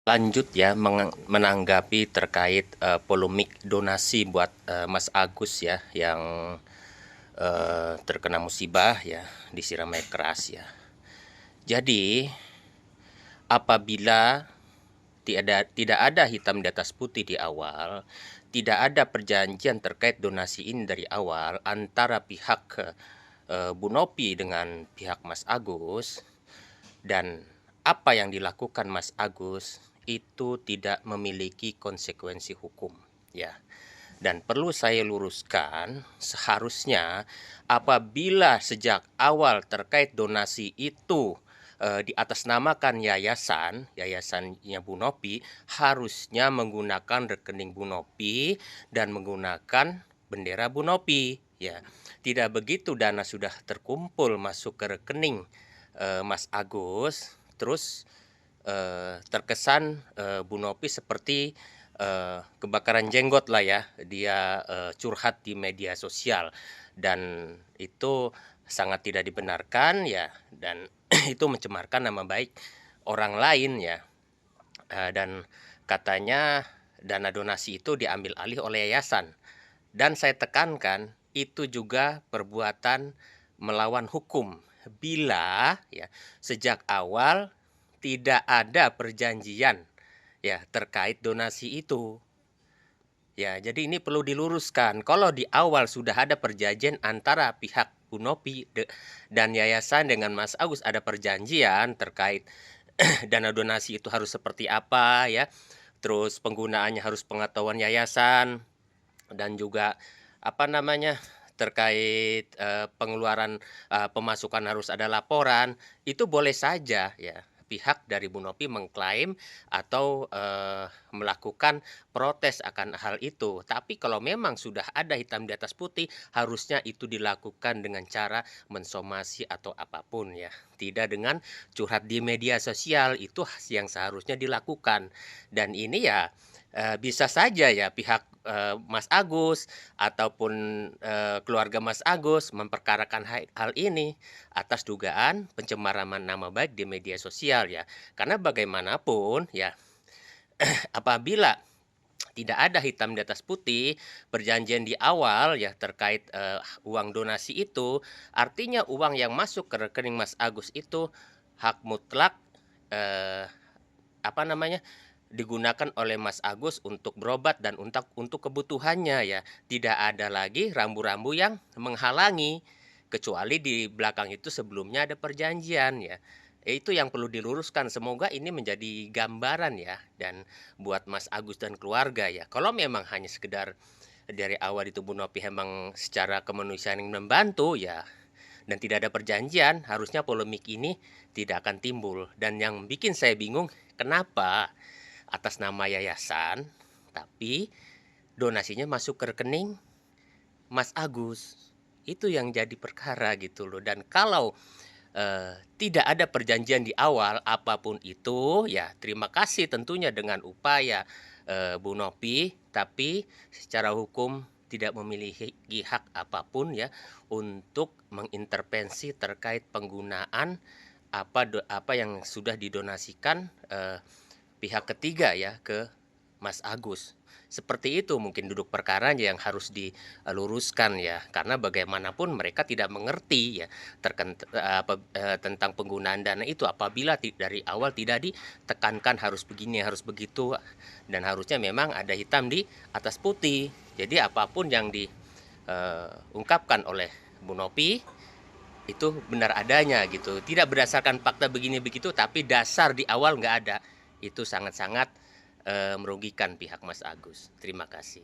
Lanjut ya menanggapi terkait polemik donasi buat Mas Agus ya yang terkena musibah ya, disiram air keras ya. Jadi apabila tidak ada hitam di atas putih di awal, tidak ada perjanjian terkait donasi ini dari awal antara pihak Bu Nopi dengan pihak Mas Agus, dan apa yang dilakukan Mas Agus itu tidak memiliki konsekuensi hukum ya. Dan perlu saya luruskan, seharusnya apabila sejak awal terkait donasi itu diatasnamakan yayasannya Bu Nopi, harusnya menggunakan rekening Bu Nopi dan menggunakan bendera Bu Nopi ya. Tidak begitu dana sudah terkumpul masuk ke rekening Mas Agus, terus terkesan Bu Nopi seperti kebakaran jenggot lah ya, dia curhat di media sosial, dan itu sangat tidak dibenarkan ya, dan itu mencemarkan nama baik orang lain ya. Dan katanya dana donasi itu diambil alih oleh yayasan, dan saya tekankan itu juga perbuatan melawan hukum bila ya sejak awal tidak ada perjanjian ya terkait donasi itu. Ya, jadi ini perlu diluruskan. Kalau di awal sudah ada perjanjian antara pihak Bu Nopi dan yayasan dengan Mas Agus, ada perjanjian terkait dana donasi itu harus seperti apa ya. Terus penggunaannya harus pengetahuan yayasan, dan juga apa namanya terkait pengeluaran pemasukan harus ada laporan. Itu boleh saja ya pihak dari Bu Nopi mengklaim atau melakukan protes akan hal itu. Tapi kalau memang sudah ada hitam di atas putih, harusnya itu dilakukan dengan cara mensomasi atau apapun ya. Tidak dengan curhat di media sosial, itu yang seharusnya dilakukan. Dan ini ya bisa saja ya pihak Mas Agus ataupun keluarga Mas Agus memperkarakan hal ini atas dugaan pencemaran nama baik di media sosial ya. Karena bagaimanapun ya, apabila tidak ada hitam di atas putih, perjanjian di awal ya terkait uang donasi itu, artinya uang yang masuk ke rekening Mas Agus itu hak mutlak eh, apa namanya digunakan oleh Mas Agus untuk berobat dan untuk kebutuhannya ya. Tidak ada lagi rambu-rambu yang menghalangi, kecuali di belakang itu sebelumnya ada perjanjian ya. Itu yang perlu diluruskan. Semoga ini menjadi gambaran ya, dan buat Mas Agus dan keluarga ya. Kalau memang hanya sekedar dari awal itu Bu Nopi memang secara kemanusiaan yang membantu ya, dan tidak ada perjanjian, harusnya polemik ini tidak akan timbul. Dan yang bikin saya bingung, kenapa atas nama yayasan, tapi donasinya masuk ke rekening Mas Agus. Itu yang jadi perkara gitu loh. Dan kalau tidak ada perjanjian di awal apapun itu, ya terima kasih tentunya dengan upaya Bu Nopi, tapi secara hukum tidak memiliki hak apapun ya untuk mengintervensi terkait penggunaan apa yang sudah didonasikan pihak ketiga ya ke Mas Agus. Seperti itu mungkin duduk perkaranya yang harus diluruskan ya, karena bagaimanapun mereka tidak mengerti ya tentang penggunaan dana itu apabila dari awal tidak ditekankan harus begini, harus begitu, dan harusnya memang ada hitam di atas putih. Jadi apapun yang diungkapkan oleh Bu Nopi itu benar adanya gitu, tidak berdasarkan fakta begini begitu, tapi dasar di awal nggak ada. Itu sangat-sangat merugikan pihak Mas Agus. Terima kasih.